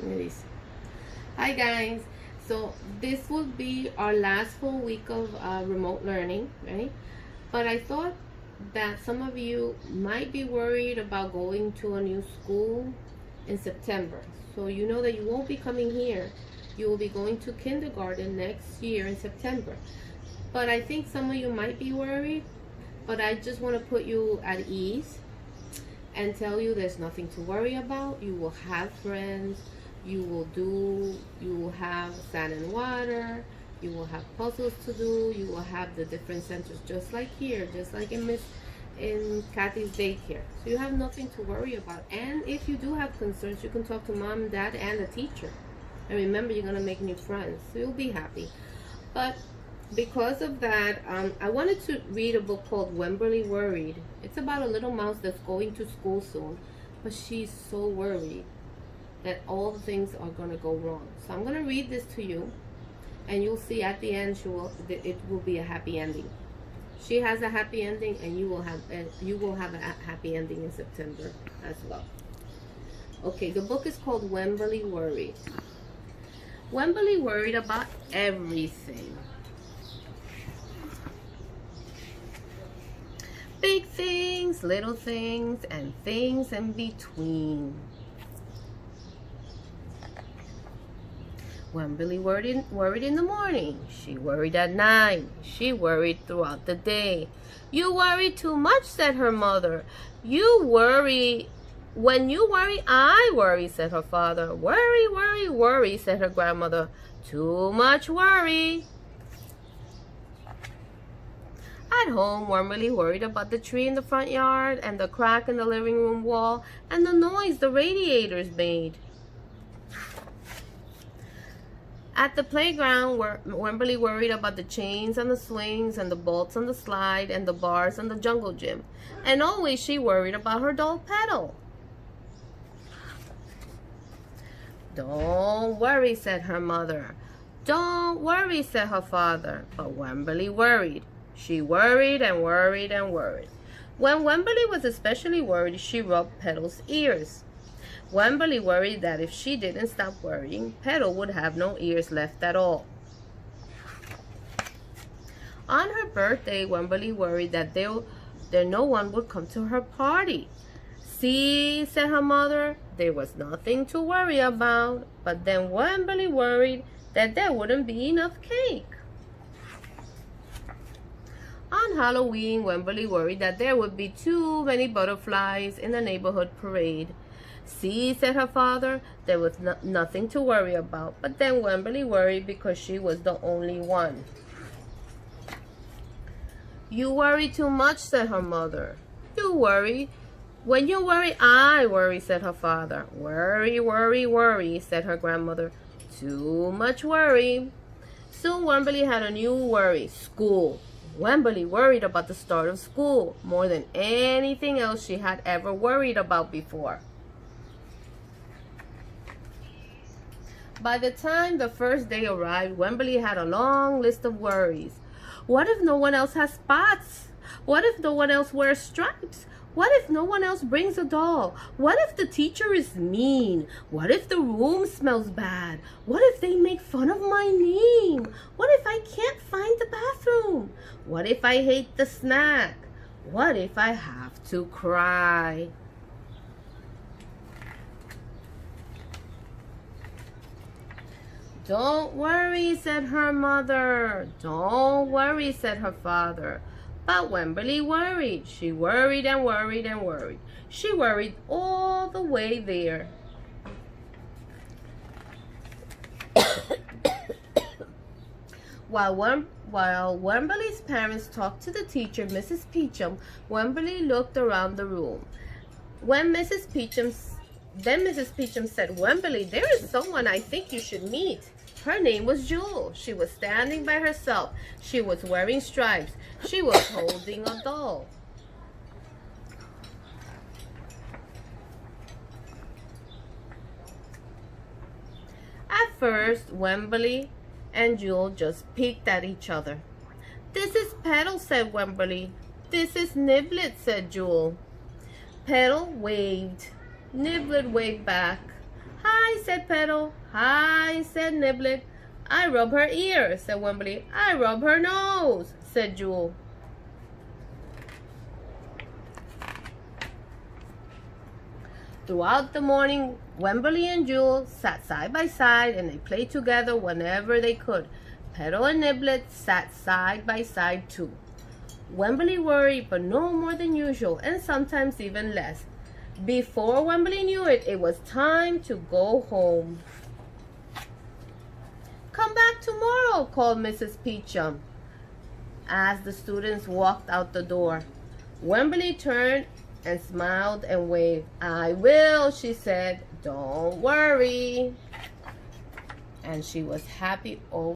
Anyways, hi guys. So this will be our last full week of remote learning, right? But I thought that some of you might be worried about going to a new school in September. So you know that you won't be coming here. You will be going to kindergarten next year in September. But I think some of you might be worried, but I just want to put you at ease and tell you there's nothing to worry about. You will have friends. You will have sand and water. You will have puzzles to do. You will have the different centers just like here, just like in Kathy's daycare. So you have nothing to worry about. And if you do have concerns, you can talk to mom and dad and the teacher. And remember, you're gonna make new friends, so you'll be happy. But because of that, I wanted to read a book called Wemberly Worried. It's about a little mouse that's going to school soon, but she's so worried that all the things are going to go wrong. So I'm going to read this to you, and you'll see at the end it will be a happy ending. She has a happy ending, and you will have a happy ending in September as well. Okay, the book is called Wemberly Worried. Wemberly worried about everything. Big things, little things, and things in between. Wemberly worried in the morning. She worried at night. She worried throughout the day. You worry too much, said her mother. You worry. When you worry, I worry, said her father. Worry, worry, worry, said her grandmother. Too much worry. At home, Wemberly worried about the tree in the front yard and the crack in the living room wall and the noise the radiators made. At the playground, Wemberly worried about the chains and the swings and the bolts on the slide and the bars on the jungle gym. And always she worried about her doll Petal. Don't worry, said her mother. Don't worry, said her father. But Wemberly worried. She worried and worried and worried. When Wemberly was especially worried, she rubbed Petal's ears. Wemberly worried that if she didn't stop worrying, Petal would have no ears left at all. On her birthday, Wemberly worried that no one would come to her party. See, said her mother, there was nothing to worry about. But then Wemberly worried that there wouldn't be enough cake. On Halloween, Wemberly worried that there would be too many butterflies in the neighborhood parade. See, said her father, there was nothing to worry about. But then Wemberly worried because she was the only one. You worry too much, said her mother. You worry. When you worry, I worry, said her father. Worry, worry, worry, said her grandmother. Too much worry. Soon Wemberly had a new worry, school. Wemberly worried about the start of school more than anything else she had ever worried about before. By the time the first day arrived, Wemberly had a long list of worries. What if no one else has spots? What if no one else wears stripes? What if no one else brings a doll? What if the teacher is mean? What if the room smells bad? What if they make fun of my name? What if I can't find the bathroom? What if I hate the snack? What if I have to cry? Don't worry, said her mother. Don't worry, said her father. But Wemberly worried. She worried and worried and worried. She worried all the way there. While Wemberly's parents talked to the teacher, Mrs. Peachum, Wemberly looked around the room. Then Mrs. Peachum said, Wemberly, there is someone I think you should meet. Her name was Jewel. She was standing by herself. She was wearing stripes. She was holding a doll. At first, Wemberly and Jewel just peeked at each other. This is Petal, said Wemberly. This is Niblet, said Jewel. Petal waved. Niblet waved back. Hi, Hi, said Petal. Hi, said Niblet. I rub her ear, said Wemberly. I rub her nose, said Jewel. Throughout the morning, Wemberly and Jewel sat side by side and they played together whenever they could. Petal and Niblet sat side by side too. Wemberly worried, but no more than usual, and sometimes even less. Before Wemberly knew it, it was time to go home. Come back tomorrow, called Mrs. Peachum as the students walked out the door. Wemberly turned and smiled and waved. I will, she said. Don't worry. And she was happy over